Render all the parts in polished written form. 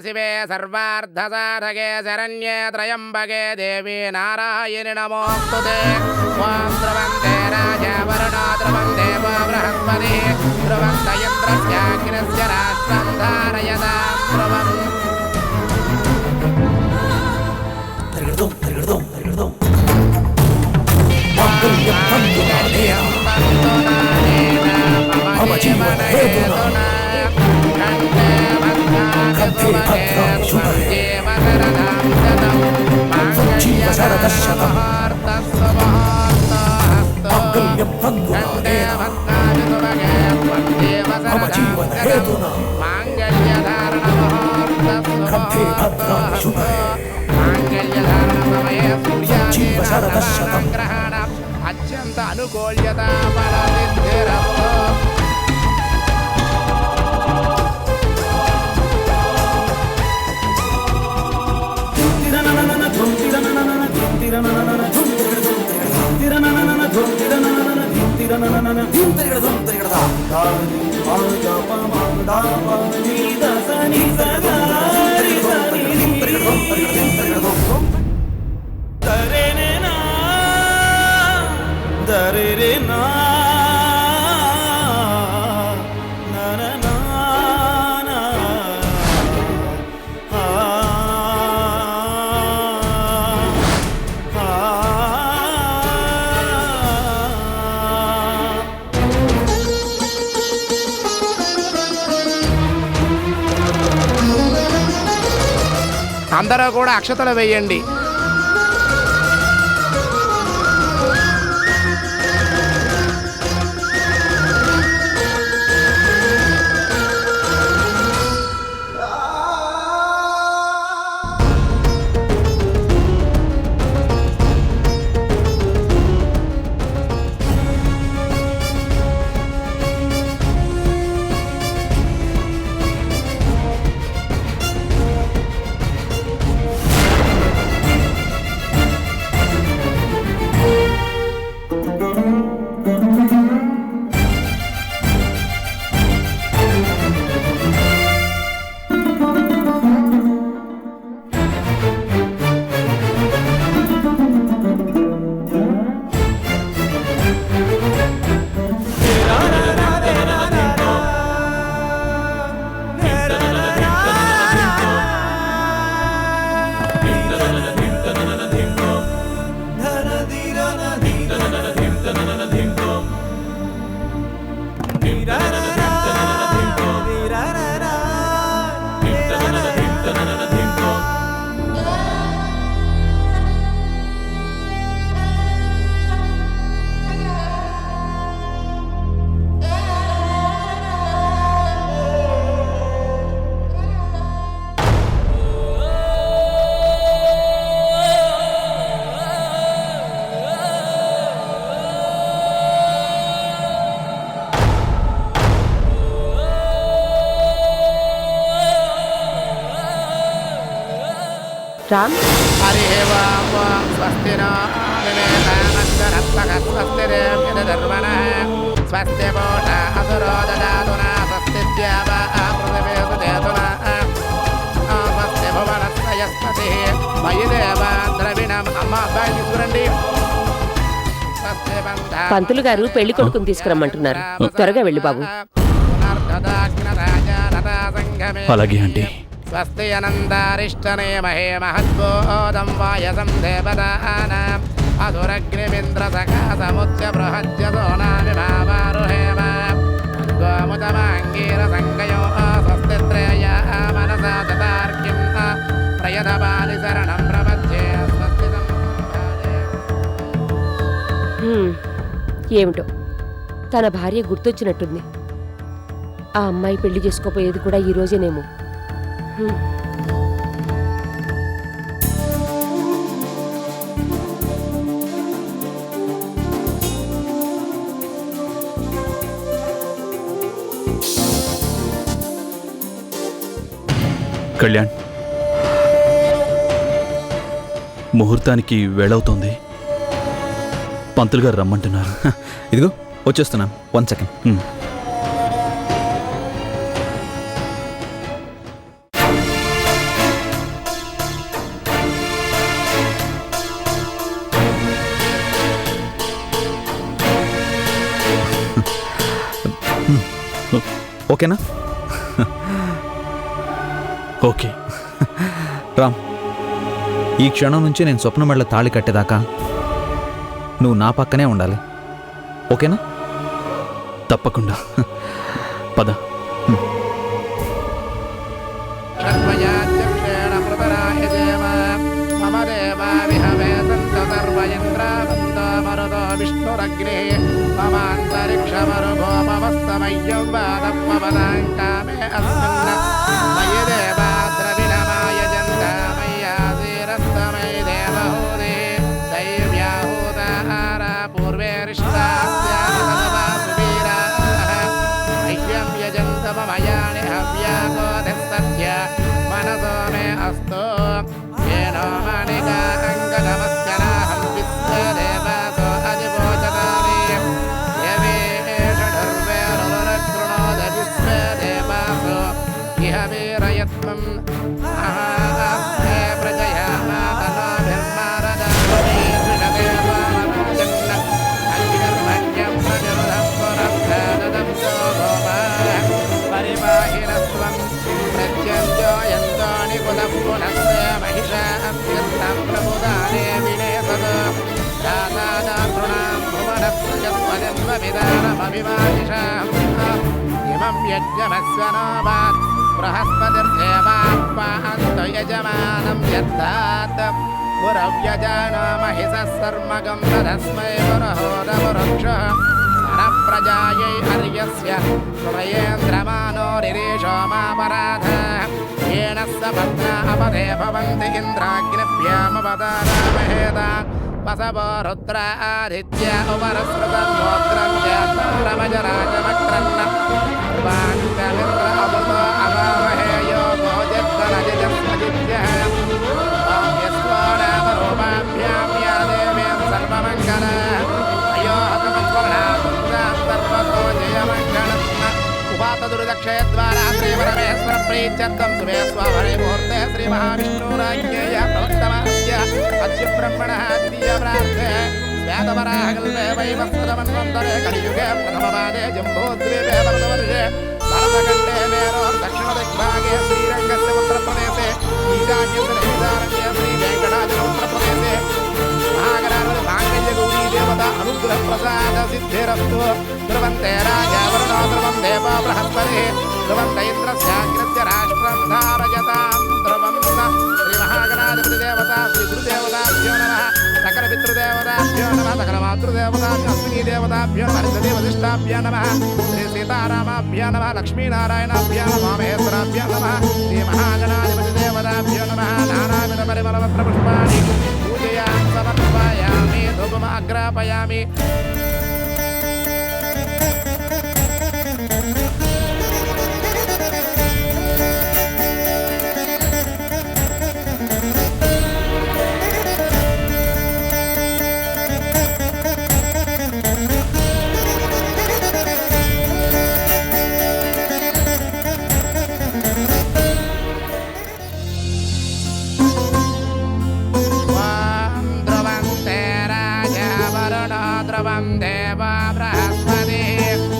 शिवे सर्वार्थसाधके शरण्ये त्र्यम्बके देवी नारायणि नमोऽस्तुते ॐ ध्रुवन्ते राजा वरुणो ध्रुवं देवो बृहस्पतिः ध्रुवन्त इन्द्रस्याग्निस्य राष्ट्रं धारयतां ध्रुवम् అత్యంత అనుకూల్యత అందరూ కూడా అక్షతలు వేయండి. రామ్ హరి స్వస్తి స్వస్తి ధర్మణ స్వస్తి పోష అసురో దాతున స్వస్తి స్వస్తి భువనస్పతి మయిదేవ ద్రవిణం అమ్మ అబ్బాయిని చూడండి. పంతులు గారు పెళ్లి కొడుకుని తీసుకురమ్మంటున్నారు, త్వరగా వెళ్ళి బాబు. అలాగే అండి. స్వస్తి అనంతారిష్టనే మహే మహద్బోధం వాయసం దేవతానాం అసురగ్నిమింద్ర సకాసముచ్య బృహద్య సోనామి భావారుహేమ గోముతమాంగీర సంగయో స్వస్తి త్రేయ మనసా చతార్కిం ప్రయతపాలి శరణం ప్రపద్యే స్వస్తి. ఏమిటో తన భార్య గుర్తొచ్చినట్టుంది. ఆ అమ్మాయి పెళ్లి చేసుకోపోయేది కూడా ఈ రోజేనేమో. కళ్యాణ్, ముహూర్తానికి వేళవుతోంది. పంతులు గారు రమ్మంటున్నారు. ఇదిగో వచ్చేస్తున్నాం, 1 సెకండ్. ఓకేనా? ఓకే. రామ్, ఈ క్షణం నుంచి నేను స్వప్న మెడలో తాళి కట్టేదాకా నువ్వు నా పక్కనే ఉండాలి. ఓకేనా? తప్పకుండా. పద. षड्वयाध्यक्षेण मृतराय देव मम देवा विहवे सन्तो सर्व इन्द्रावन्तो मरुतो विष्णुरग्निः ममान्तरिक्षमरुभोमवस्तमय्यं वादप्पवदां कामे अस्मिन् मयि देवा द्रविणमाय जन्ता मय्यासीरस्तमयि देवहूते दैव्याहूताहारा पूर्वे रिष्टास्यासुवीराः मह्यं यजन्त ममयानि हव्याकोधस्तस्य मनसो मे अस्तु येनो मणिका अङ्गनमस्कराहं विश्वदेवासो अधिवोचतामि यवे षडर्वे रुरुरकृणोद विश्वदेवासो इह वीरयत्वं महास्ते प्रजया मातनोभिर्मारदामि दृढदेवामजन्न अग्निर्मण्यं प्रजरुदं पुरस्ताददं सो भोमा परिवाहिनस्त्वं प्रत्यञ्जोयन्तानि कुलं पुनस्ते महिषाभ्यन्तं प्रमुदाने विनेसत् दातादातॄणां भुवनस्य यत्पदम्बविदानमभिवादिशाम् इमं यज्ञमस्य नोभात् बृहस्पतिर्देवात्मान्तो यजमानं यद्धात् पुरव्यजानो महिषः सर्मगं तदस्मै पुरहोदमुरुक्षः प्रजायै हर्यस्य सुमयेन्द्रमानो रिरेशो मापराध येन स पत्ना अपदे भवन्ति इन्द्राग्निभ्यामवदारामहेता वसवो रुद्र आदित्य उपरस्कृतमोग्रं जातरमजराजमक्रन्न सर्वाङ्गमिन्द्र अमृतो अवामहे यो भोजत्तनजिजस्मजित्यः ॐ यस्वो नामरूपाभ्यां या देवीं सर्वमङ्गल उपातदुर्दक्षयद्वारा श्रीपरमेश्वर प्रीत्यर्थं शुभे स्वाभरे मुहूर्ते श्रीमहाविष्णुराज्ञेय प्रवर्तमानस्य अद्य ब्रह्मणः द्वितीयप्रार्थे श्वेतवराहकल्पे वैवस्वतमन्वन्तरे कलियुगे प्रथमपादे जम्बूद्वीपे भरतवर्षे भरतखण्डे मेरोः दक्षिणदिग्भागे श्रीरङ्गस्य उत्तरप्रदेशे ईशान्यस्य नैदारण्ये श्रीवेङ्कटाचलमुत्तरप्रदेशे महागणाधिपति देवता अनुग्रह प्रसाद सिद्धिरस्तु ध्रुवन्ते राजा वरुणो ध्रुवं देवो बृहस्पतिः ध्रुवन्त इन्द्रस्याग्रस्य राष्ट्रं धारयतां ध्रुवं श्रीमहागणाधिपति देवता श्रीगुरुदेवताभ्यो नमः सकलपितृदेवताभ्यो नमः सकलमातृदेवताभ्यो अश्विनी देवताभ्यो नमः हरिदेवदिष्टाभ्यो नमः श्री सीतारामाभ्यो नमः लक्ष्मीनारायणाभ्यो नमः महेश्वराभ्यो नमः श्रीमहागणाधिपति देवताभ्यो नमः नानाविधपरिमलपत्रपुष्पाणि पूजयामि समर्पयामि धूपमाग्रापयामि ध्रुवं देवा बृहस्पतिः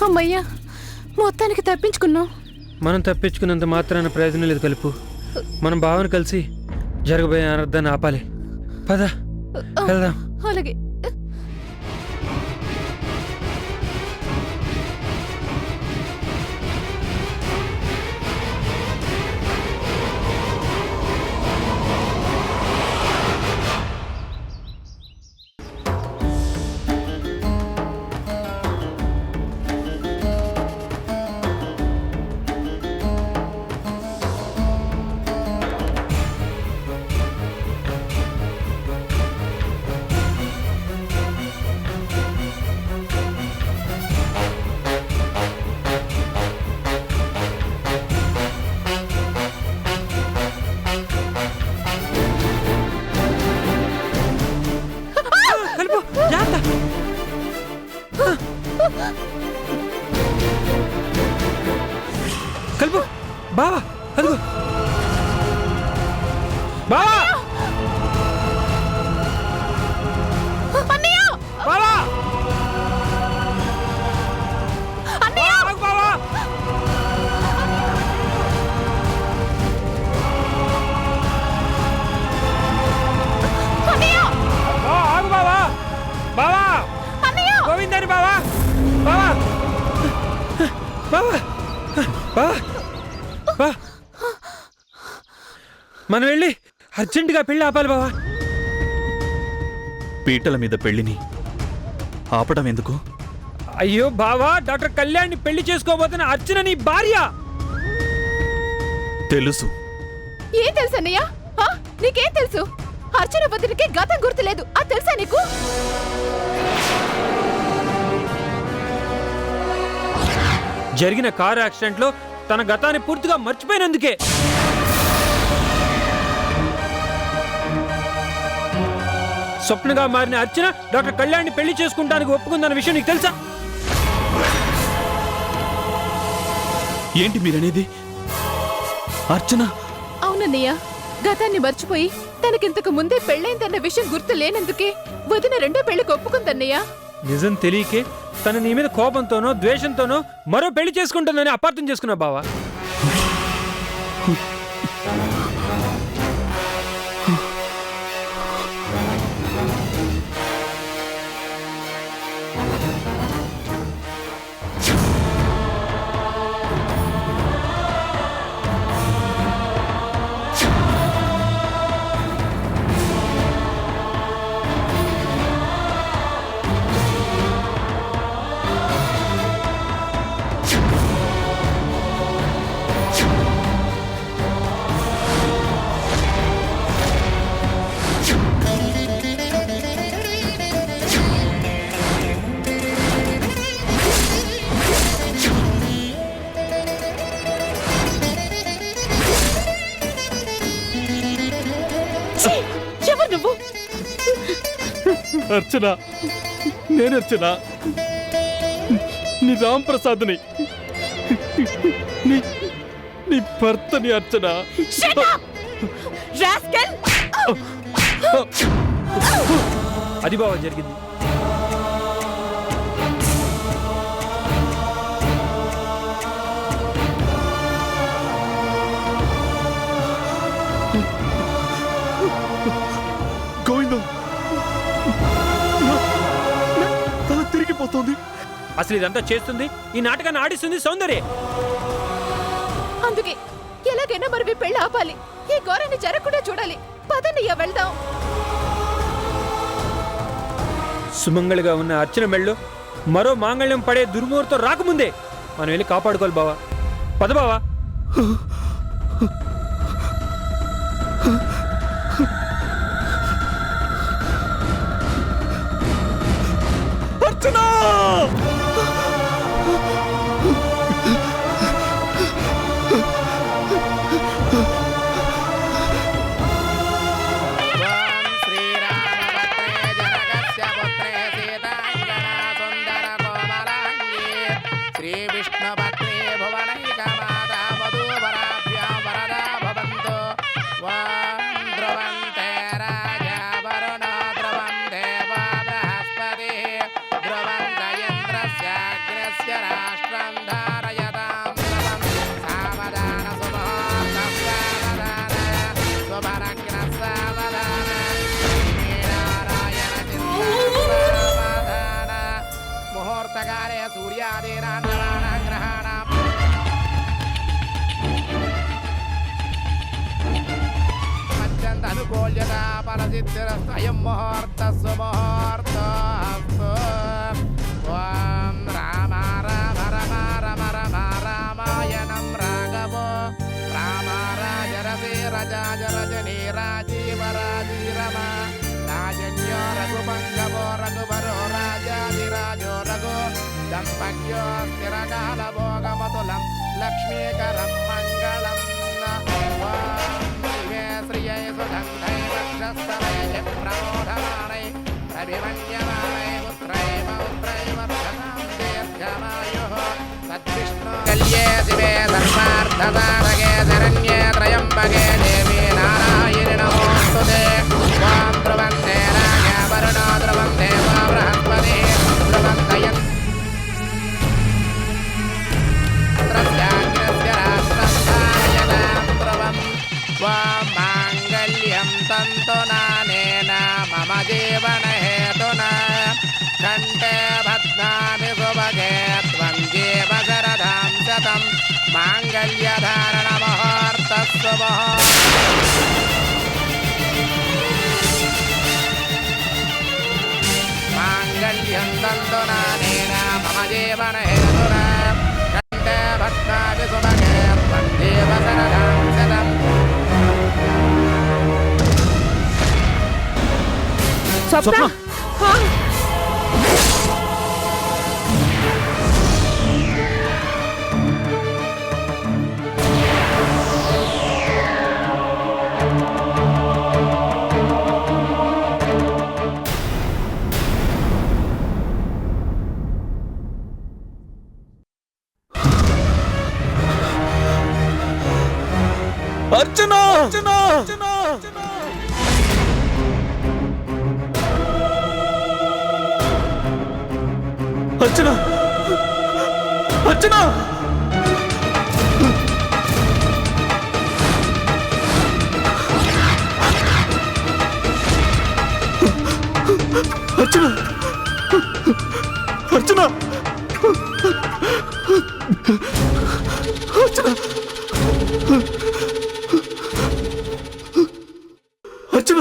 అమ్మయ్యా, మొత్తానికి తప్పించుకున్నాం. మనం తప్పించుకున్నంత మాత్రాన ప్రయోజనం లేదు కలుపు. మనం భావన కలిసి జరగబోయే అనర్థాన్ని ఆపాలి. పద వెళ్దాం. అలాగే. కలుపు బావా, అదిగో బావా, బావా, బావా, ఆగు బావా, బావా, గోవిందని బావా, బావా, బావా, బావా, బా. మనం వెళ్ళి అర్జెంటుగా పెళ్లి ఆపాలి బావా. పీటల మీద పెళ్లిని ఆపడం ఎందుకు? అయ్యో బావా, డాక్టర్ కళ్యాణ్ పెళ్లి చేసుకోబోతున్న అర్చన నీ భార్య. తెలుసు. ఏం తెలుసు అన్నయ్య? నీకేం తెలుసు? అర్చన బదులుకి గతం గుర్తులేదు, అది తెలుసా నీకు? జరిగిన కారు యాక్సిడెంట్ లో తన గతాన్ని పూర్తిగా మర్చిపోయినందుకే. స్వప్నగా మారిన అర్చన డాక్టర్ కళ్యాణ్ పెళ్లి చేసుకుంటానికి ఒప్పుకుందన్న విషయం నీకు తెలుసా? ఏంటి మీరనేది? అర్చన? అవునన్నయ్య, గతాన్ని మర్చిపోయి తనకింతకు ముందే పెళ్ళైందన్న విషయం గుర్తు లేనందుకే వదిన రెండో పెళ్లికి ఒప్పుకుందన్నయ్య. నిజం తెలియకే తన నీ మీద కోపంతోనో ద్వేషంతోనో మరో పెళ్లి చేసుకుంటుందని అపార్థం చేసుకున్నా బావా. ఎవరు నువ్వు? అర్చన, నేను అర్చన, నీ రాంప్రసాద్ని, నీ భర్తని అర్చన. అది బావా జరిగింది. గోవిందం, తల తిరిగిపోతుంది. అసలు ఇదంతా చేస్తుంది, ఈ నాటకాన్ని ఆడిస్తుంది సౌందర్య. అందుకే ఎలాగైనా మరి పెళ్లి ఆపాలి, ఈ ఘోరాన్ని జరగకుండా చూడాలి. పదన్నయ్య వెళ్దాం. సుమంగళిగా ఉన్న అర్చన మెళ్ళో మరో మాంగళ్యం పడే దుర్ముహూర్తం రాకముందే మనం వెళ్ళి కాపాడుకోవాలి బావా. పద బావా. అర్చనా! ఓం శ్రీరామభద్రే జనకస్య పుత్రే సీతాంగనా సుందర కోమలాంగే శ్రీవిష్ణుభద్రే భువనైకమాతా వధూవరాభ్యాం వరదా భవంతు. ఓం ధ్రువంతే రాజా వరుణో ధ్రువం దేవో బృహస్పతిః ధ్రువంత ఇంద్రస్యాగ్నిస్య రాష్ట్రం ధారయతాం ధ్రువం. సావధాన సుముహూర్తం సావధాన శుభలగ్న సావధాన శ్రీనారాయణ చింతన సావధాన. ముహూర్తకాలే సూర్యాదీనాం నవానాం గ్రహాణాం అత్యంత అనుకూల్యత ఫలసిద్ధిరస్వయం ముహూర్త సుముహూర్తోస్తు. ఓం రామ రామ రమ రమ రమ రామాయణం రాఘవో రామ రాజరసి రజాజ రజనీ రాజీవ రాజీరమ రాజన్యో రఘుపంగవో రఘువరో రాజాదిరాజో రఘు దంపక్యో స్థిరకాల భోగమతులం లక్ష్మీకరం మంగళం. ఓం శివే శ్రియై సుగంధై వక్షస్థలై ప్రమోదమానై అభిమన్యమానై పుత్రై పౌత్రై వర్ధతాం దీర్ఘమాయుః తద్విష్ణు కల్యే శివే సర్వార్థసాధకే శరణ్యే త్రయంబకే దేవీ నారాయణి నమోస్తుతే. ఓం ధ్రువంతే రాజా వరుణో ధ్రువం దేవో బృహస్పతిః ధ్రువంత ఇంద్రస్యాగ్నిస్య రాష్ట్రం ధారయతాం ధ్రువం. ఓం మాంగళ్యం తంతునానేన మమ జీవనహేతునా కంఠే బధ్నామి శుభగే త్వం జీవ శరదాం శతం మాంగళ్యధారణ ముహూర్తస్సు మాంగళ్యం తంతునానేన మమ జీవనహేతునా కంఠే బధ్నామి శుభగే త్వం జీవ శరదాం శతం. స్వప్న హా? అర్చనా! అర్చనా! అర్చనా! అర్చనా! అర్చనా! అర్చనా! అర్చనా! అర్చనా!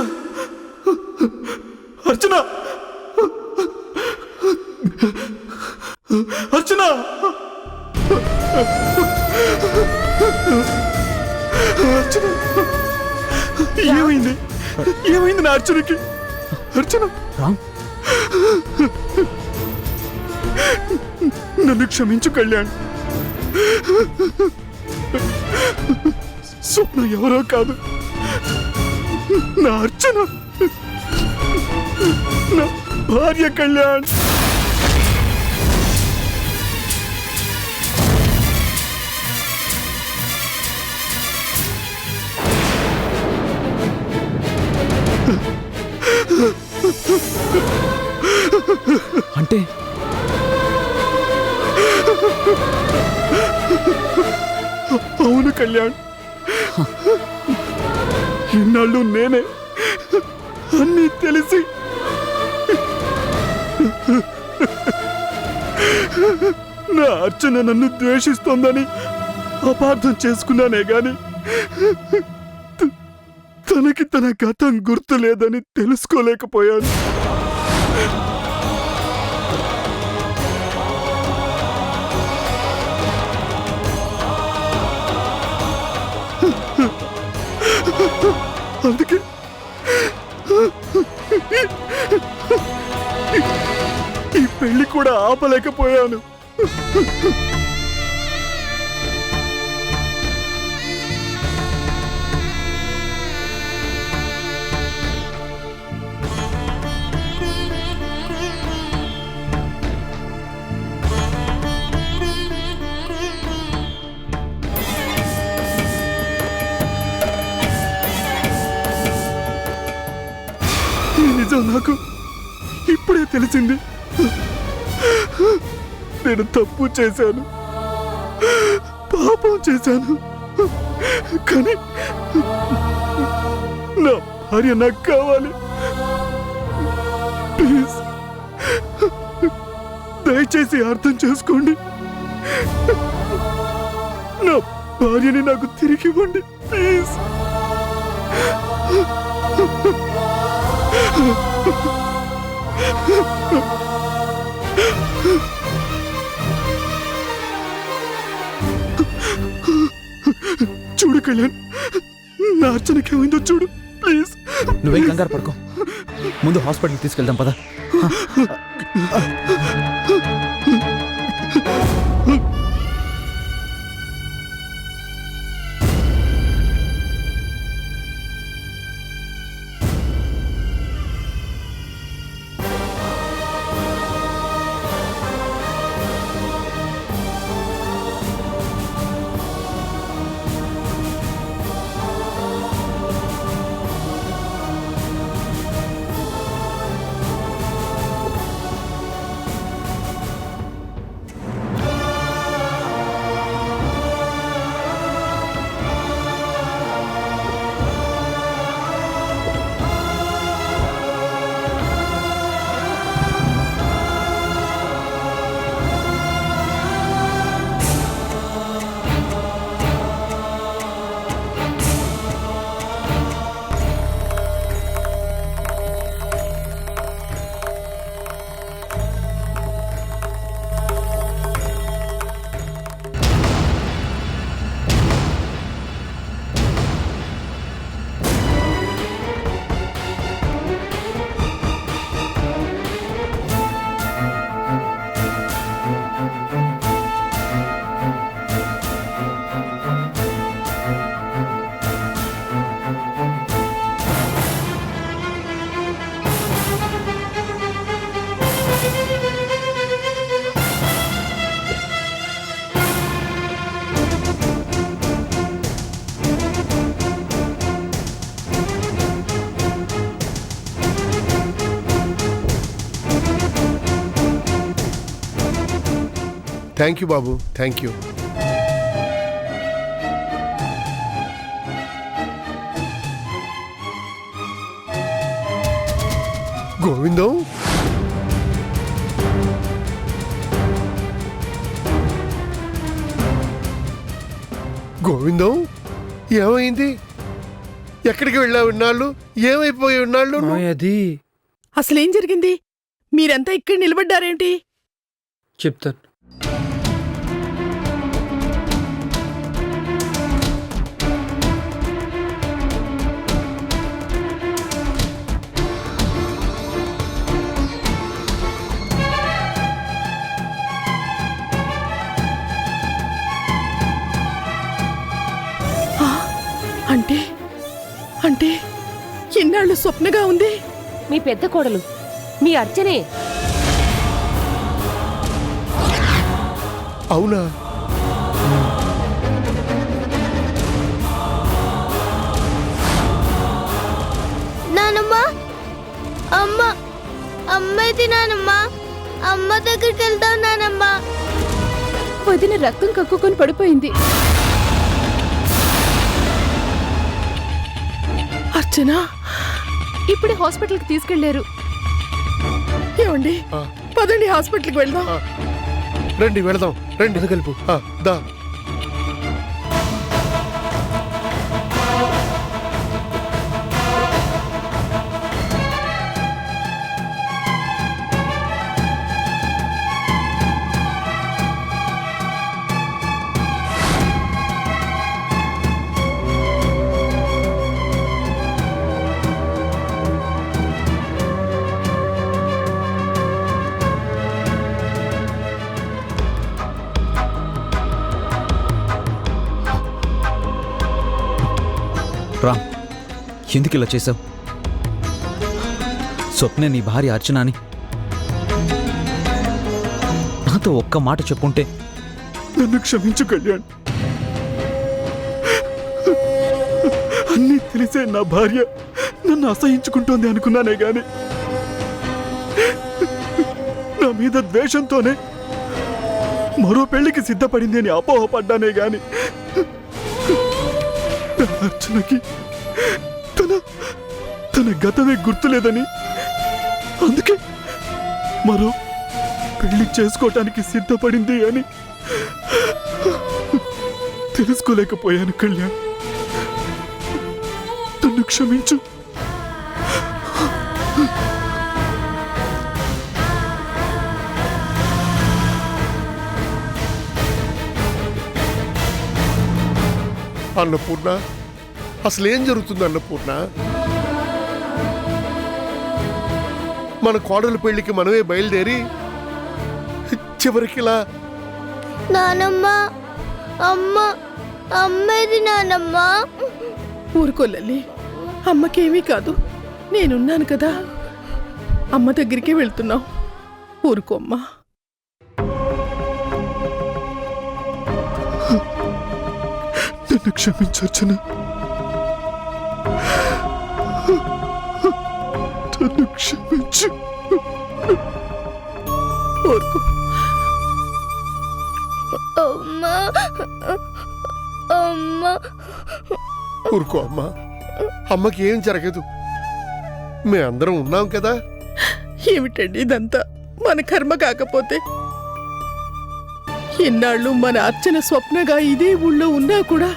అర్చనా! అర్చనా! అర్చనా! ఏమైంది? ఏమైంది నా అర్చనకి? అర్చన రామ్, నన్ను క్షమించు కళ్యాణ్. స్వప్న ఎవరో కాదు, నా అర్చన, నా భార్య కళ్యాణ్. అంటే అవును కళ్యాణ్, ఇన్నాళ్ళు నేనే అన్నీ తెలిసి నా అర్చన నన్ను ద్వేషిస్తోందని అపార్థం చేసుకున్నానే గాని తనకి తన గతం గుర్తు లేదని తెలుసుకోలేకపోయాను. కూడా ఆపలేకపోయాను. ఈ నిజం నాకు ఇప్పుడే తెలిసింది. నేను తప్పు చేశాను, పాపం చేశాను. కానీ నా భార్య నాకు కావాలి. ప్లీజ్ దయచేసి అర్థం చేసుకోండి. నా భార్యని నాకు తిరిగి ఇవ్వండి ప్లీజ్. చూడు కళ్యాణ్, నా అర్చనకి ఏమైందో చూడు ప్లీజ్. నువ్వేం కంగారు పడుకో, ముందు హాస్పిటల్కి తీసుకెళ్దాం పద. థ్యాంక్ యూ బాబు, థ్యాంక్ యూ. గోవిందం, గోవిందం ఏమైంది? ఎక్కడికి వెళ్ళావు ఇన్నాళ్ళు? ఏమైపోయి ఉన్నాళ్ళు? అది అసలేం జరిగింది? మీరంతా ఇక్కడ నిలబడ్డారేంటి? చెప్తాను. అంటే అంటే ఇన్నాళ్ళు స్వప్నగా ఉంది. మీ పెద్ద కోడలు మీ అర్చనే. అవునా? నానమ్మ, అమ్మ, అమ్మైతే నానమ్మ, అమ్మ దగ్గరికి వెళ్దాం నానమ్మ. వదిన రక్తం కక్కుకొని పడిపోయింది. అర్చన ఇప్పుడే హాస్పిటల్కి తీసుకెళ్లారు. ఏమండి, పదండి హాస్పిటల్కి వెళ్దాం. రండి వెళదాం, రండి కలిపు దా. రామ్, ఎందుకు ఇలా చేసావు? స్వప్నే నీ భార్య అర్చనాని నాతో ఒక్క మాట చెప్పుంటే. నన్ను క్షమించు కళ్యాణ్. అన్నీ తెలిసే నా భార్య నన్ను అసహించుకుంటోంది అనుకున్నానే గాని నా మీద ద్వేషంతోనే మరో పెళ్లికి సిద్ధపడింది అని అపోహపడ్డానే గాని అర్చనకి తన గతమే గుర్తులేదని, అందుకే మరో పెళ్లి చేసుకోవటానికి సిద్ధపడింది అని తెలుసుకోలేకపోయాను కళ్యాణ్. నన్ను క్షమించు. అన్నపూర్ణ, అసలేం జరుగుతుంది అన్నపూర్ణ? మన కోడల పెళ్లికి మనమే బయలుదేరి చివరికిలా. నానమ్మ, అమ్మ, అమ్మేది నానమ్మ. ఊరుకోలల్లి, అమ్మకేమీ కాదు, నేనున్నాను కదా. అమ్మ దగ్గరికి వెళ్తున్నావు, ఊరుకోమ్మా. నన్ను క్షమించు అర్చన. నన్ను క్షమించు. ఊరుకో. అమ్మ, అమ్మ. ఊరుకో అమ్మా, అమ్మకి ఏం జరగదు, మేమందరం ఉన్నాం కదా. ఏమిటండి ఇదంతా? మన కర్మ కాకపోతే ఇన్నాళ్ళు మన అర్చన స్వప్నగా ఇదే ఊళ్ళో ఉన్నా కూడా,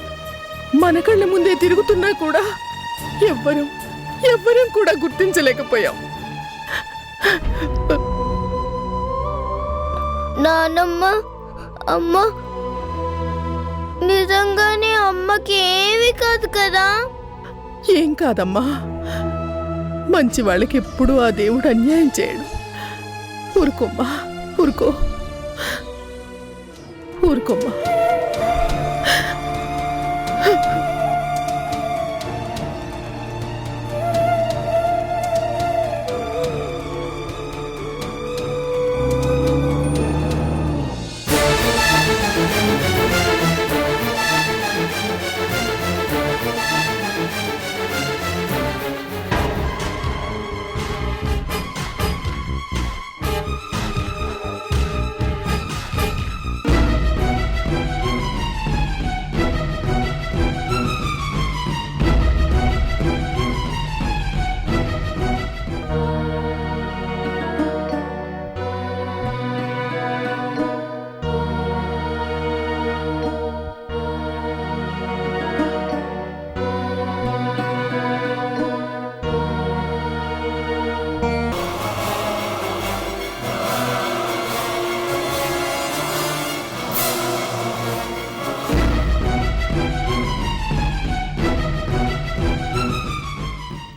మన కళ్ళ ముందే తిరుగుతున్నా కూడా ఎవ్వరం కూడా గుర్తించలేకపోయాం. నానమ్మ, అమ్మ, నిజంగానే అమ్మకి ఏమీ కాదు కదా? ఏం కాదమ్మా, మంచి వాళ్ళకి ఎప్పుడూ ఆ దేవుడు అన్యాయం చేయడు. ఊరుకోమ్మా, ఊరుకోమ్మా.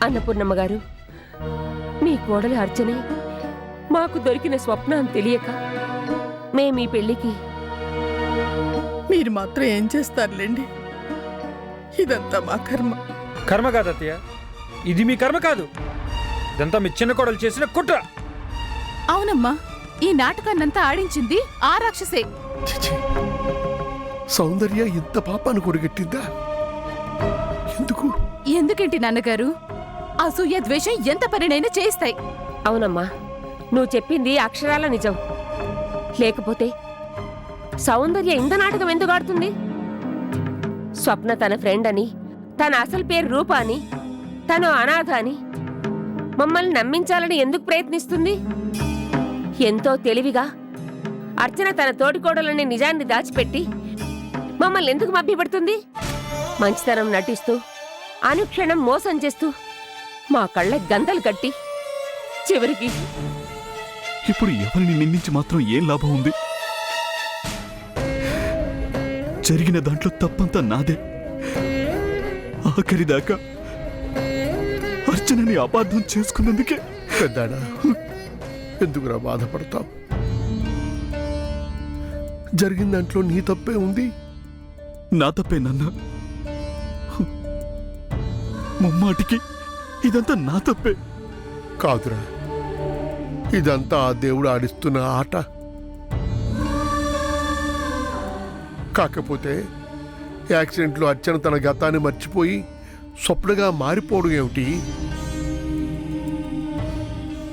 అన్నపూర్ణమ్మ గారు, మీ కోడలు అర్చనే మాకు దొరికిన స్వప్న అని తెలియక మేమీ పెళ్లికి. మీరు మాత్రం ఏం చేస్తారులేండి, ఇదంతా మా కర్మ. కర్మ కాదు అత్తయ్య, ఇది మీ కర్మ కాదు, ఇదంతా మీ చిన్న కోడలు చేసిన కుట్ర. అవునమ్మా, ఈ నాటకాన్నంతా ఆడించింది ఆ రాక్షసే. చిచి, సౌందర్య ఇంత పాపాన్ని కొడిగట్టిందా? ఎందుకు? ఎందుకేంటి నాన్నగారు? అసూయ ద్వేషం ఎంత పనినైనా చేయిస్తాయి. అవునమ్మా, నువ్వు చెప్పింది అక్షరాల నిజం. లేకపోతే సౌందర్య ఇంత నాటకం ఎందుకు ఆడుతుంది? స్వప్న తన ఫ్రెండ్ అని, తన అసలు పేరు రూప అని, తను అనాథ అని మమ్మల్ని నమ్మించాలని ఎందుకు ప్రయత్నిస్తుంది? ఎంతో తెలివిగా అర్చన తన తోటికోడలని నిజాన్ని దాచిపెట్టి మమ్మల్ని ఎందుకు మభ్యపెడుతుంది? మంచితనం నటిస్తూ అనుక్షణం మోసం చేస్తూ మా కళ్ళ గంతలు కట్టి చివరికి ఇప్పుడు ఎవరిని నిందించి మాత్రం ఏం లాభం ఉంది? జరిగిన దాంట్లో తప్పంతా నాదే. ఆఖరిదాకా అర్చనని అపార్థం చేసుకున్నందుకే. పెద్దాడా, ఎందుకురా బాధపడతావు? జరిగిన దాంట్లో నీ తప్పే ఉంది. నా తప్పే నాన్న. ముమ్మాటికి ఇదంతా నా తప్పే. కాదురా, ఇదంతా ఆ దేవుడు ఆడిస్తున్న ఆట. కాకపోతే యాక్సిడెంట్లో అర్చన తన గతాన్ని మర్చిపోయి స్వప్నగా మారిపోవడం ఏమిటి?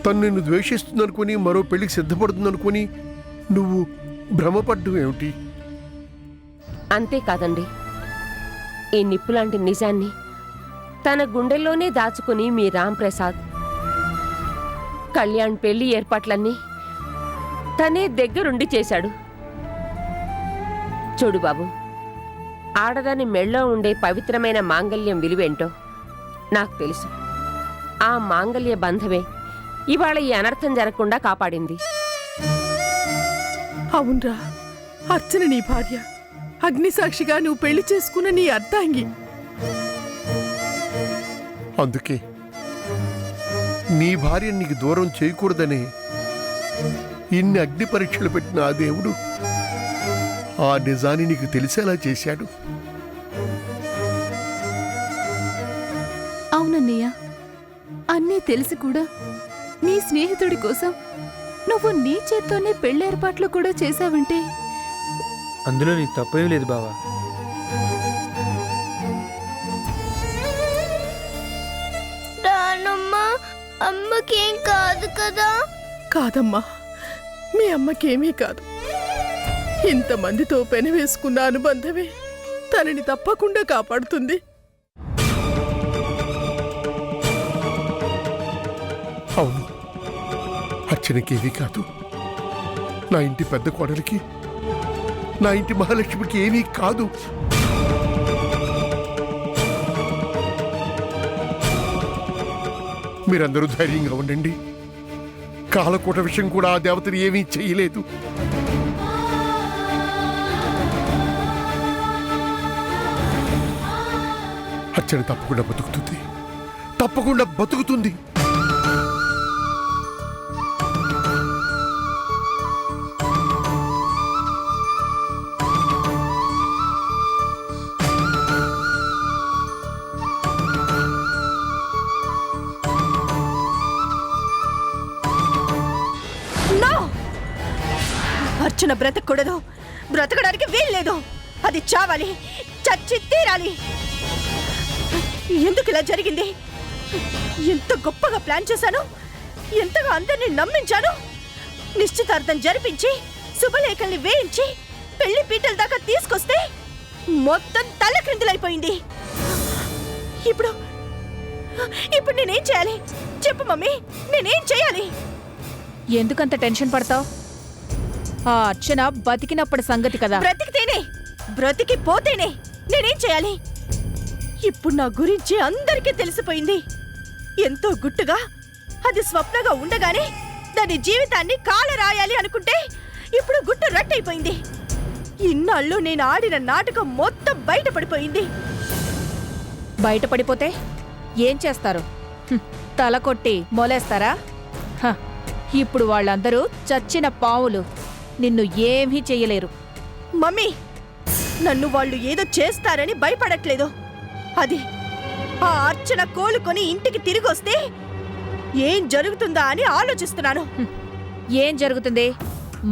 తను నిన్ను ద్వేషిస్తుందనుకుని మరో పెళ్లికి సిద్ధపడుతుందనుకుని నువ్వు భ్రమపడ్డం ఏమిటి? అంతేకాదండి, ఈ నిప్పులాంటి నిజాన్ని తన గుండెల్లోనే దాచుకుని మీ రాంప్రసాద్ కళ్యాణ్ పెళ్లి ఏర్పాట్లన్నీ తనే దగ్గరుండి చేశాడు. చూడు బాబు, ఆడదాని మెళ్ళో ఉండే పవిత్రమైన మాంగల్యం విలువేంటో నాకు తెలుసు. ఆ మాంగల్య బంధమే ఇవాళ ఈ అనర్థం జరగకుండా కాపాడింది. అవునరా, అర్చన నీ భార్య, అగ్నిసాక్షిగా నువ్వు పెళ్లి చేసుకున్న నీ అర్ధాంగి. అందుకే నీ భార్య నీకు దూరం చేయకూడదనే ఇన్ని అగ్ని పరీక్షలు పెట్టిన ఆ దేవుడు ఆ నిజాన్ని నీకు తెలిసేలా చేశాడు. అవునన్నయ్య, అన్నీ తెలిసి కూడా నీ స్నేహితుడి కోసం నువ్వు నీ చేత్తోనే పెళ్ళేర్పాట్లు కూడా చేశావంటే అందులో నీ తప్పేం లేదు బావా. నానమ్మ, అమ్మకేం కాదు కదా? కాదమ్మా, మీ అమ్మకేమీ కాదు. ఇంతమందితో పెనవేసుకున్న అనుబంధమే తనని తప్పకుండా కాపాడుతుంది. అవును, అర్చనకేమీ కాదు. నా ఇంటి పెద్ద కోడలికి, నా ఇంటి మహాలక్ష్మికి ఏమీ కాదు. మీరందరూ ధైర్యంగా ఉండండి. కాలకూట విషయం కూడా ఆ దేవతని ఏమీ చెయ్యలేదు. అర్చన తప్పకుండా బతుకుతుంది, తప్పకుండా బతుకుతుంది. అర్చన బ్రతకూడదు, బ్రతకడానికి వీల్లేదు. అది చావాలి, చచ్చి తీరాలి. ఎందుకు ఇలా జరిగింది? ఎంత గొప్పగా ప్లాన్ చేశాను, ఎంతగా అందరినీ నమ్మించాను. నిశ్చితార్థం జరిపించి శుభలేఖల్ని వేయించి పెళ్లి పీటల దాకా తీసుకొస్తే మొత్తం తలక్రిందులైపోయింది. ఇప్పుడు ఇప్పుడు నేనేం చేయాలి చెప్పు మమ్మీ, నేనేం చేయాలి? ఎందుకంత టెన్షన్ పడతావు? ఆ అర్చన బతికినప్పటి సంగతి కదా. బ్రతికితేనే, బ్రతికిపోతేనే నేనేం చేయాలి? ఇప్పుడు నా గురించి అందరికీ తెలిసిపోయింది. ఎంతో గుట్టుగా అది స్వప్నగా ఉండగానే దాని జీవితాన్ని కాల రాయాలి అనుకుంటే ఇప్పుడు గుట్టు రట్టయిపోయింది. ఇన్నాళ్ళు నేను ఆడిన నాటకం మొత్తం బయటపడిపోయింది. బయటపడిపోతే ఏం చేస్తారు? తల కొట్టి మొలేస్తారా? ఇప్పుడు వాళ్ళందరూ చచ్చిన పావులు, నిన్ను ఏమీ చెయ్యలేరు. మమ్మీ, నన్ను వాళ్ళు ఏదో చేస్తారని భయపడట్లేదు. అది ఆ అర్చన కోలుకొని ఇంటికి తిరిగొస్తే ఏం జరుగుతుందా అని ఆలోచిస్తున్నాను. ఏం జరుగుతుంది?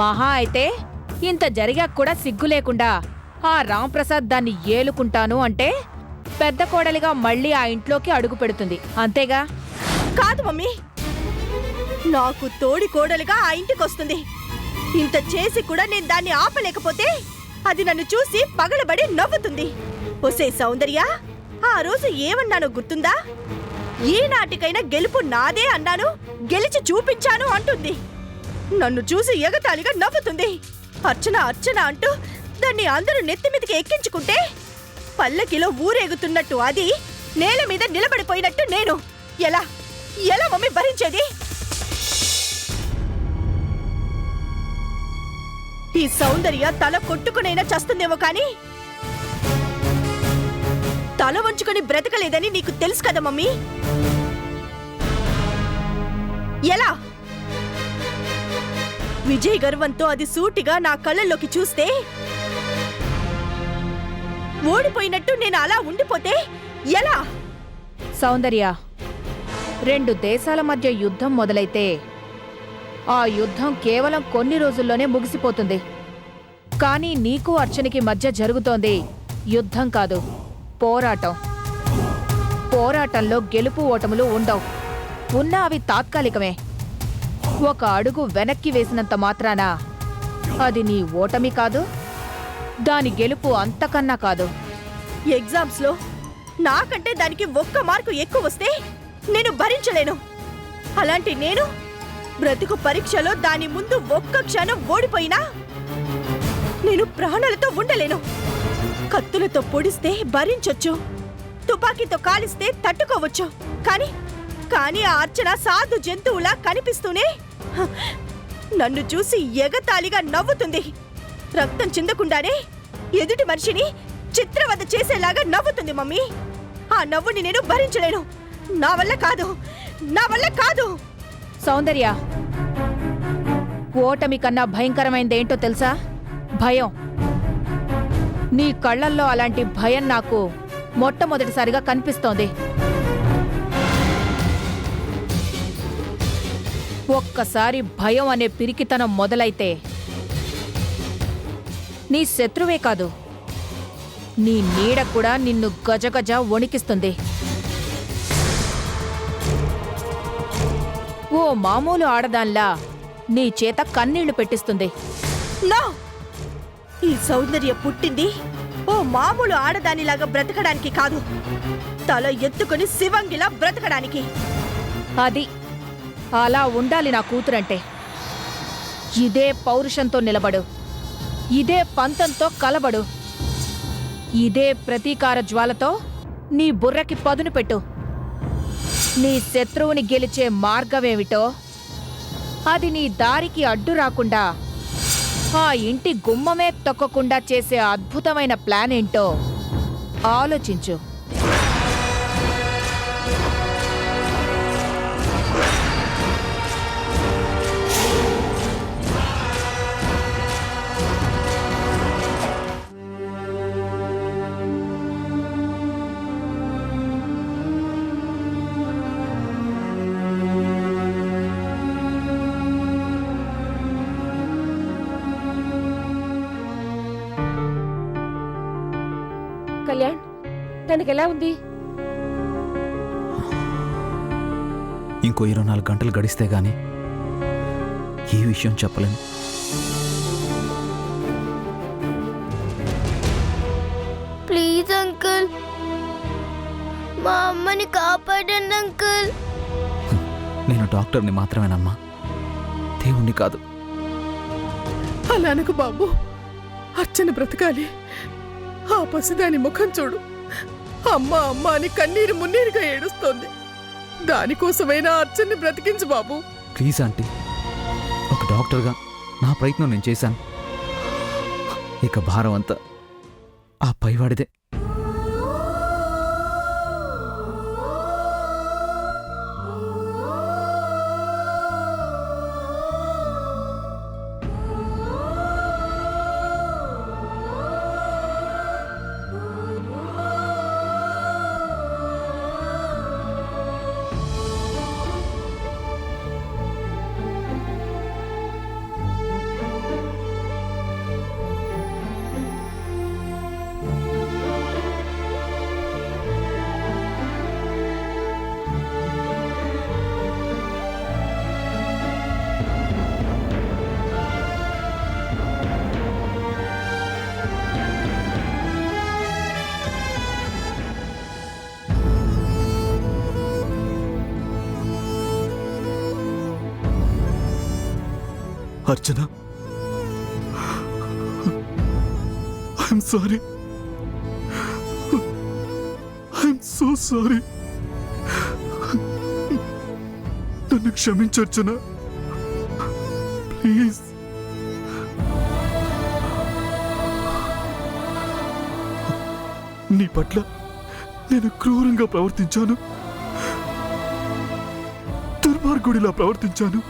మహా అయితే ఇంత జరిగాక కూడా సిగ్గు లేకుండా ఆ రాంప్రసాద్ దాన్ని ఏలుకుంటాను అంటే పెద్ద కోడలిగా మళ్ళీ ఆ ఇంట్లోకి అడుగు పెడుతుంది, అంతేగా? కాదు మమ్మీ, నాకు తోడి కోడలుగా ఆ ఇంటికొస్తుంది. ఇంత చేసి కూడా నేను దాన్ని ఆపలేకపోతే అది నన్ను చూసి పగలబడి నవ్వుతుంది. ఒసే సౌందర్య, ఆ రోజు ఏమన్నానో గుర్తుందా? ఈనాటికైనా గెలుపు నాదే అన్నాను, గెలిచి చూపించాను అంటుంది. నన్ను చూసి ఎగతాళిగా నవ్వుతుంది. అర్చన అర్చన అంటూ దాన్ని అందరూ నెత్తిమీదికి ఎక్కించుకుంటే పల్లకిలో ఊరేగుతున్నట్టు అది నేల మీద నిలబడిపోయినట్టు నేను ఎలా ఎలా మమ్మీ భరించేది? ఈ సౌందర్య తల కొట్టుకునైనా చస్తుందేమో కానీ తల వంచుకొని బ్రతకలేదని నీకు తెలుసు కదా మమ్మీ. ఎలా? విజయ్ గర్వంతో అది సూటిగా నా కళ్ళల్లోకి చూస్తే ఓడిపోయినట్టు నేను అలా ఉండిపోతే ఎలా? సౌందర్య, 2 దేశాల మధ్య యుద్ధం మొదలైతే ఆ యుద్ధం కేవలం కొన్ని రోజుల్లోనే ముగిసిపోతుంది. కానీ నీకు అర్చనకి మధ్య జరుగుతోంది యుద్ధం కాదు, పోరాటం. పోరాటంలో గెలుపు ఓటములు ఉండవు. ఉన్నా అవి తాత్కాలికమే. ఒక అడుగు వెనక్కి వేసినంత మాత్రాన అది నీ ఓటమి కాదు, దాని గెలుపు అంతకన్నా కాదు. ఎగ్జామ్స్ లో నాకంటే దానికి 1 మార్కు ఎక్కువ వస్తే నేను భరించలేను. అలాంటి నేను బ్రతుకు పరీక్షలో దాని ముందు 1 క్షణం ఓడిపోయినా నేను ప్రాణాలతో ఉండలేను. కత్తులతో పొడిస్తే భరించొచ్చు, తుపాకీతో కాలిస్తే తట్టుకోవచ్చు. కానీ ఆ అర్చన సాధు జంతువులా కనిపిస్తూనే నన్ను చూసి ఎగతాళిగా నవ్వుతుంది. రక్తం చిందకుండానే ఎదుటి మనిషిని చిత్రవద చేసేలాగా నవ్వుతుంది మమ్మీ. ఆ నవ్వుని నేను భరించలేను. నా వల్ల కాదు. సౌందర్య, ఓటమి కన్నా భయంకరమైందేంటో తెలుసా? భయం. నీ కళ్ళల్లో అలాంటి భయం నాకు మొట్టమొదటిసారిగా కనిపిస్తోంది. ఒక్కసారి భయం అనే పిరికితనం మొదలైతే నీ శత్రువే కాదు, నీ నీడ కూడా నిన్ను గజగజ వణికిస్తుంది. ఓ మామూలు ఆడదాన్లా నీ చేత కన్నీళ్లు పెట్టిస్తుంది. నో! ఈ సౌందర్య పుట్టింది ఓ మామూలు ఆడదానిలాగా బ్రతకడానికి కాదు, తల ఎత్తుకుని శివంగిలా బ్రతకడానికి. అది అలా ఉండాలి నా కూతురంటే. ఇదే పౌరుషంతో నిలబడు, ఇదే పంతంతో కలబడు, ఇదే ప్రతీకార జ్వాలతో నీ బుర్రకి పదును పెట్టు. నీ శత్రువుని గెలిచే మార్గమేమిటో, అది నీ దారికి అడ్డు రాకుండా, ఆ ఇంటి గుమ్మమే తొక్కకుండా చేసే అద్భుతమైన ప్లాన్ ఏంటో ఆలోచించు. కళ్యాణ్, తనకెలా ఉంది? ఇంకో 24 గంటలు గడిస్తే గానీ ఈ విషయం చెప్పలేను. ప్లీజ్ అంకుల్, మా అమ్మని కాపాడండి అంకుల్. నేను డాక్టర్ని మాత్రమేనమ్మా, దేవుణ్ణి కాదు. అలా అనకు బాబు, అర్చన బ్రతకాలి. ఆ పసిదాని ముఖం చూడు, అమ్మ అమ్మ అని కన్నీరు మున్నీరుగా ఏడుస్తోంది. దానికోసమైనా అర్చన్ని బ్రతికించు బాబు. ప్లీజ్ ఆంటీ, ఒక డాక్టర్గా నా ప్రయత్నం నేను చేశాను. ఇక భారం అంతా ఆ పైవాడిదే. Archana, I'm sorry. I'm so sorry. నన్ను క్షమించు అర్చన, ప్లీజ్. నీ పట్ల నేను క్రూరంగా ప్రవర్తించాను, దుర్మార్గుడిలా ప్రవర్తించాను.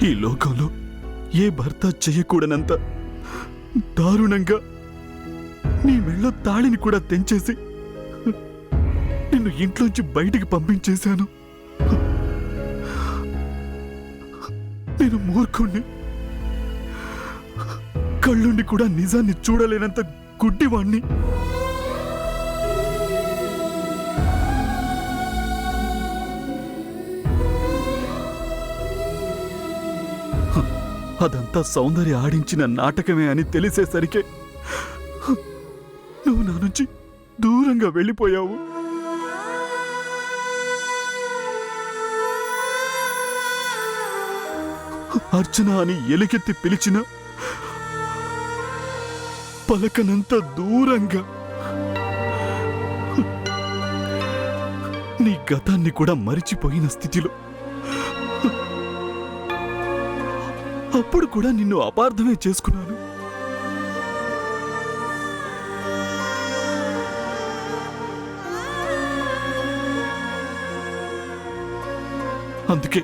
ఈ లోకంలో ఏ భర్త చెయ్యకూడనంత దారుణంగా నీ మెళ్ళో తాళిని కూడా తెంచేసి నిన్ను ఇంట్లోంచి బయటికి పంపించేశాను. నేను మూర్ఖుణ్ణి, కళ్ళుండి కూడా నిజాన్ని చూడలేనంత గుడ్డివాణ్ణి. అదంతా సౌందర్య ఆడించిన నాటకమే అని తెలిసేసరికే నువ్వు నా నుంచి దూరంగా వెళ్ళిపోయావు. అర్చన అని ఎలుకెత్తి పిలిచిన పలకనంత దూరంగా. నీ గతాన్ని కూడా మరిచిపోయిన స్థితిలో అప్పుడు కూడా నిన్ను అపార్థమే చేసుకున్నాను. అందుకే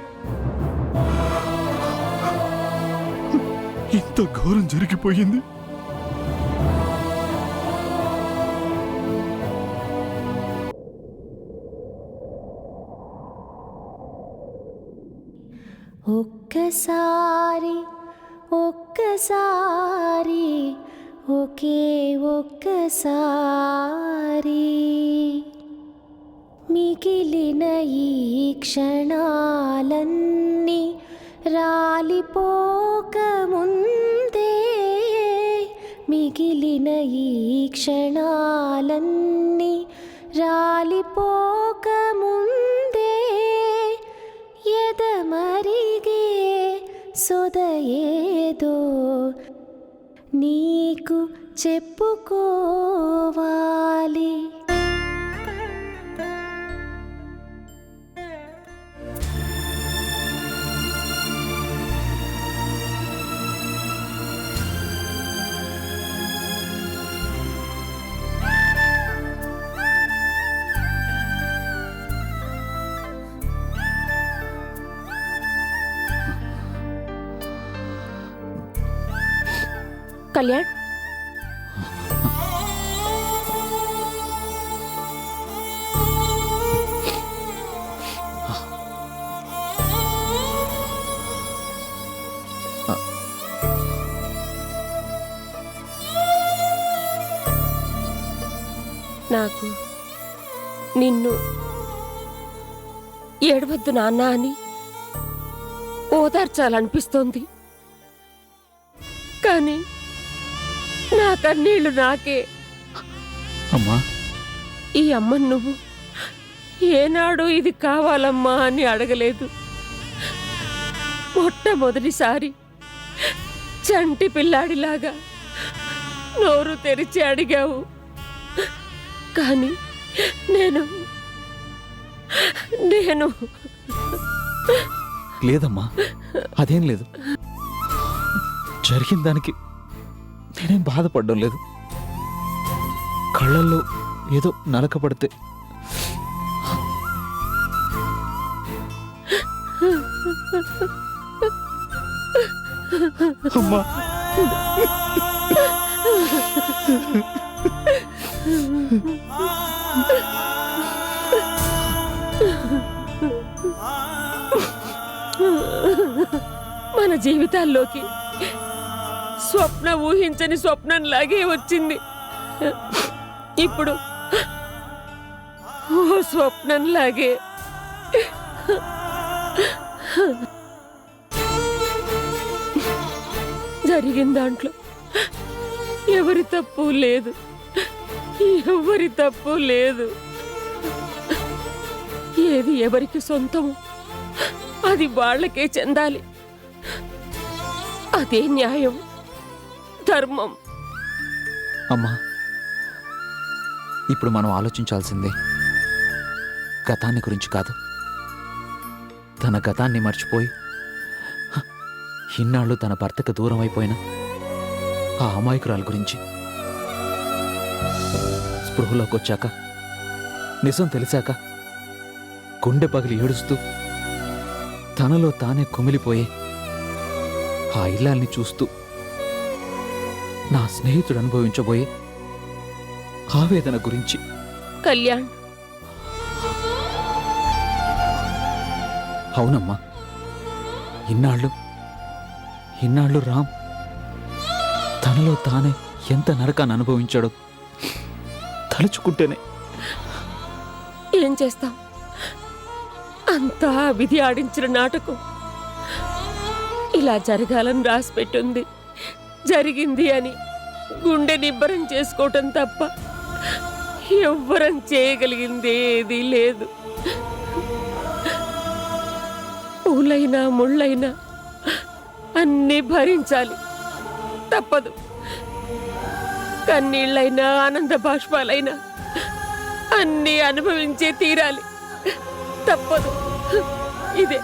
ఇంత ఘోరం జరిగిపోయింది. ఒక్కసారి ఒక్కసారి ఒకే ఒక్కసారి మిగిలిన ఈ క్షణాలన్నీ రాలిపోకముందే, మిగిలిన ఈ క్షణాలన్నీ రాలిపోకముందే ఎదమరిగే సొదయేదో నీకు చెప్పుకోవాలి. కళ్యాణ్, నాకు నిన్ను ఏడవద్దు నాన్న అని ఓదార్చాలనిపిస్తోంది. కానీ నా కన్నీళ్లు నాకే. అమ్మా, ఈ అమ్మను నువ్వు ఏనాడు ఇది కావాలమ్మా అని అడగలేదు. మొట్టమొదటిసారి చంటి పిల్లాడిలాగా నోరు తెరిచి అడిగావు. కానీ నేను లేదమ్మా, అదేం లేదు. జరిగిన దానికి నేనేం బాధపడడం లేదు. కళ్ళల్లో ఏదో నలక పడితే అమ్మా, మన జీవితాల్లోకి స్వప్న ఊహించని స్వప్నంలాగే వచ్చింది. ఇప్పుడు ఓ స్వప్నంలాగే జరిగిన దాంట్లో ఎవరి తప్పు లేదు, ఎవరి తప్పు లేదు. ఏది ఎవరికి సొంతము అది వాళ్ళకే చెందాలి. అదే న్యాయం, ధర్మం. అమ్మా, ఇప్పుడు మనం ఆలోచించాల్సిందే గతాన్ని గురించి కాదు. తన గతాన్ని మర్చిపోయి ఇన్నాళ్ళు తన భర్తకు దూరం అయిపోయిన ఆ అమాయకురాల గురించి. స్పృహలోకి వచ్చాక, నిజం తెలిసాక గుండె పగిలి ఏడుస్తూ తనలో తానే కుమిలిపోయే ఆ ఇల్లాల్ని చూస్తూ నా స్నేహితుడు అనుభవించబోయే ఆవేదన గురించి. కళ్యాణ్, అవునమ్మా, ఇన్నాళ్ళు రామ్ తనలో తానే ఎంత నరకాన్ని అనుభవించాడో తలుచుకుంటేనే. ఏం చేస్తాం, అంతా విధి ఆడించిన నాటకం. ఇలా జరగాలని రాసిపెట్టింది, జరిగింది అని గుండె నిబ్బరం చేసుకోవటం తప్ప ఎవ్వరం చేయగలిగింది ఏదీ లేదు. పూలైనా ముళ్ళైనా అన్నీ భరించాలి, తప్పదు. కన్నీళ్ళైనా ఆనంద బాష్పాలైనా అన్నీ అనుభవించే తీరాలి, తప్పదు. ఇదే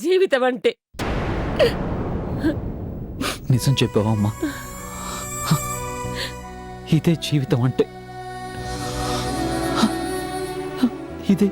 జీవితం అంటే. నిజం చెప్పావమ్మా, ఇదే జీవితం అంటే. ఇదే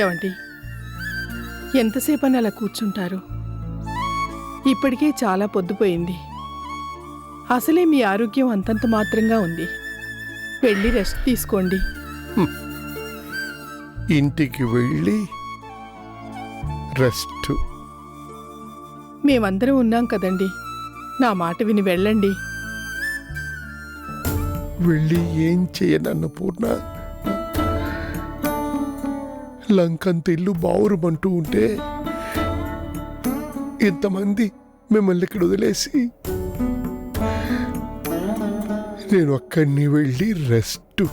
ఏమండి, ఎంతసేపని అలా కూర్చుంటారు? ఇప్పటికే చాలా పొద్దుపోయింది. అసలే మీ ఆరోగ్యం అంతంత మాత్రంగా ఉంది. వెళ్ళి రెస్ట్ తీసుకోండి. ఇంటికి వెళ్ళి రెస్ట్. మేమందరం ఉన్నాం కదండి, నా మాట విని వెళ్ళండి. వెళ్ళి ఏం చేయనన్న పూర్ణ? లంకంత ఇల్లు బావురుమంటూ ఉంటే ఇంతమంది మిమ్మల్ని ఇక్కడ వదిలేసి నేను అక్కడిని వెళ్ళి రెస్ట్.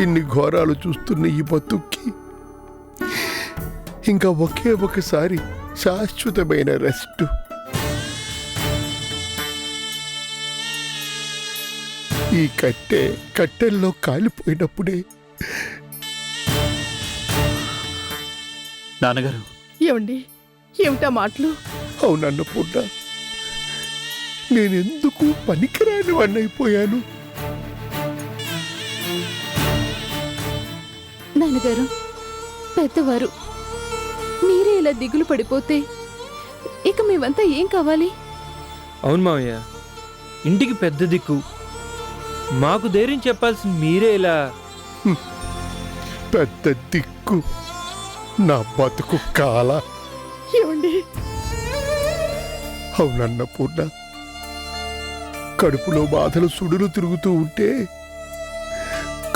ఇన్ని ఘోరాలు చూస్తున్న ఈ బతుక్కి ఇంకా ఒకే ఒకసారి శాశ్వతమైన రెస్ట్. ఈ కట్టెల్లో కాలిపోయినప్పుడే. నాన్నగారు. ఏమండి, ఏమిటా మాటలు? అవునన్న పూర్ణ, నేనెందుకు పనికిరాని వాణ్ణైపోయాను? నాన్నగారు, పెద్దవారు, మీరే ఇలా దిగులు పడిపోతే ఇక మేమంతా ఏం కావాలి? అవును మావయ్య, ఇంటికి పెద్ద దిక్కు. మాకు ధైర్యం చెప్పాల్సింది మీరే ఇలా. పెద్ద దిక్కు నా బతుకు కాల. ఏమండి? అవునన్న పూర్ణ, కడుపులో బాధలు సుడులు తిరుగుతూ ఉంటే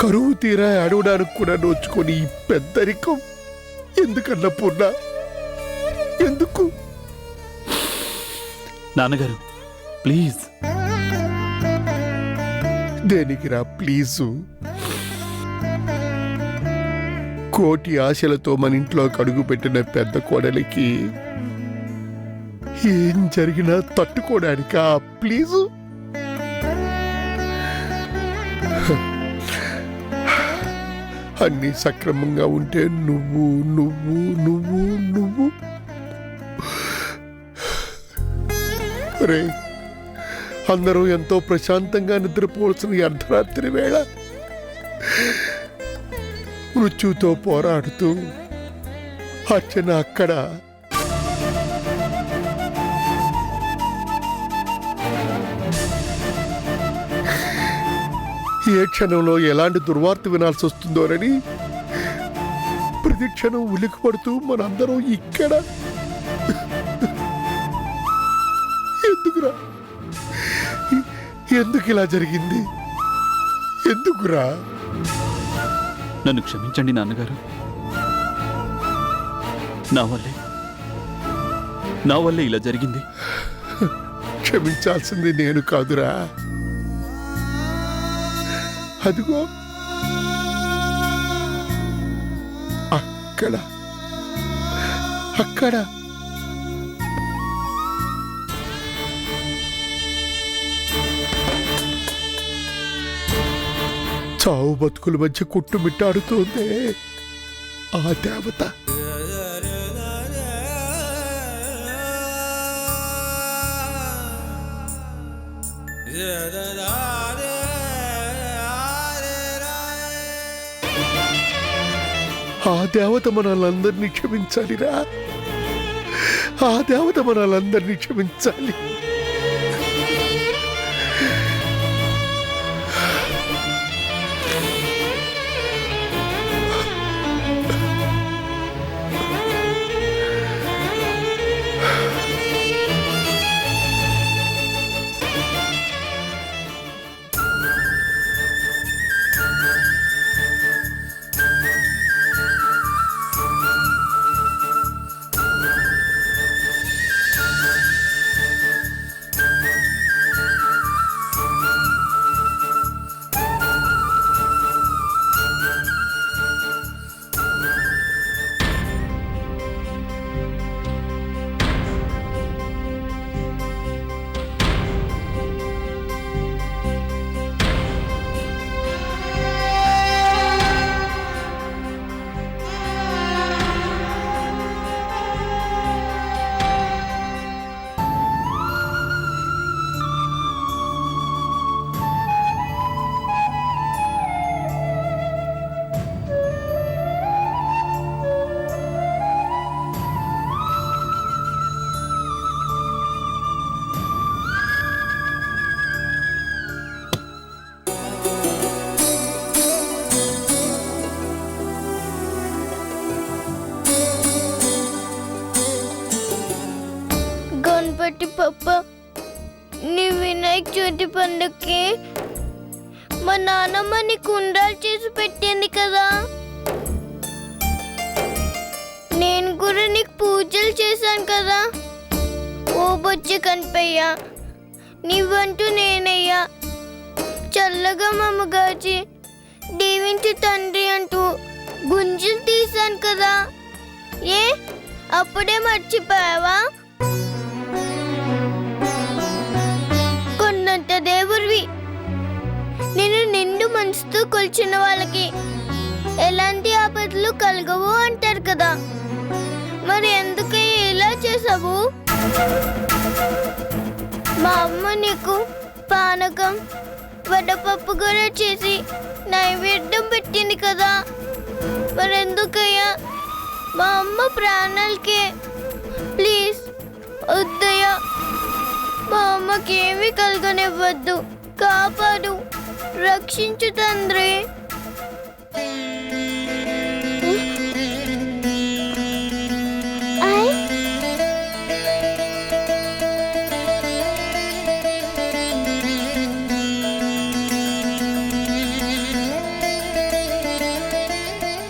కరువు తీరా అడవడానికి కూడా నోచుకొని ఈ పెద్దరికం ఎందుకన్న పూర్ణ? ఎందుకు? నాన్నగారు ప్లీజ్. దేనికిరా ప్లీజు? కోటి ఆశలతో మన ఇంట్లో అడుగు పెట్టిన పెద్ద కోడలికి ఏం జరిగినా తట్టుకోవడానికా ప్లీజు? అన్నీ సక్రమంగా ఉంటే నువ్వు నువ్వు నువ్వు నువ్వు రే, అందరూ ఎంతో ప్రశాంతంగా నిద్రపోవలసిన అర్ధరాత్రి వేళ మృత్యుతో పోరాడుతూ అర్చన అక్కడ ఏ క్షణంలో ఎలాంటి దుర్వార్త వినాల్సి వస్తుందోనని ప్రతి క్షణం ఉలికి పడుతూ మనందరం ఇక్కడ. ఎందుకురా, ఎందుకు ఇలా జరిగింది? ఎందుకురా? నన్ను క్షమించండి నాన్నగారు. నా వల్లే ఇలా జరిగింది. క్షమించాల్సింది నేను కాదురా. అదిగో అక్కడ అక్కడ చావు బతుకుల మధ్య కొట్టుమిట్టాడుతోందే ఆ దేవత. ఆ దేవత మనల్ందరినీ క్షమించాలిరా. ఆ దేవత మనల్ందరినీ క్షమించాలి. గణపతి పప్ప, నీ వినాయక చవితి పండుగకి మా నాన్నమ్మ నీకు ఉండ్రాలు చేసి పెట్టింది కదా. నేను కూడా నీకు పూజలు చేశాను కదా. ఓ బొచ్చి కనిపయ్యా, నీవంటూ నేనయ్యా, చల్లగా మమ్మగాచి దీవించు తండ్రి అంటూ గుంజలు తీశాను కదా. ఏ అప్పుడే మర్చిపోయావా? కొన్నంత దేవుడివి. నేను నిండు మనసుతో కొలిచిన వాళ్ళకి ఎలాంటి ఆపదలు కలగవు అంటారు కదా. మరి ఎందుకయ్యా ఇలా చేసావు? మా అమ్మ నీకు పానకం వడపప్పు కూడా చేసి నైవేద్యం పెట్టింది కదా. మరెందుకయ్యా? మా అమ్మ ప్రాణాలకే. ప్లీజ్ వద్దయ్యా, మా అమ్మకి ఏమీ కలగనివ్వద్దు. కాపాడు, రక్షించు తండ్రి.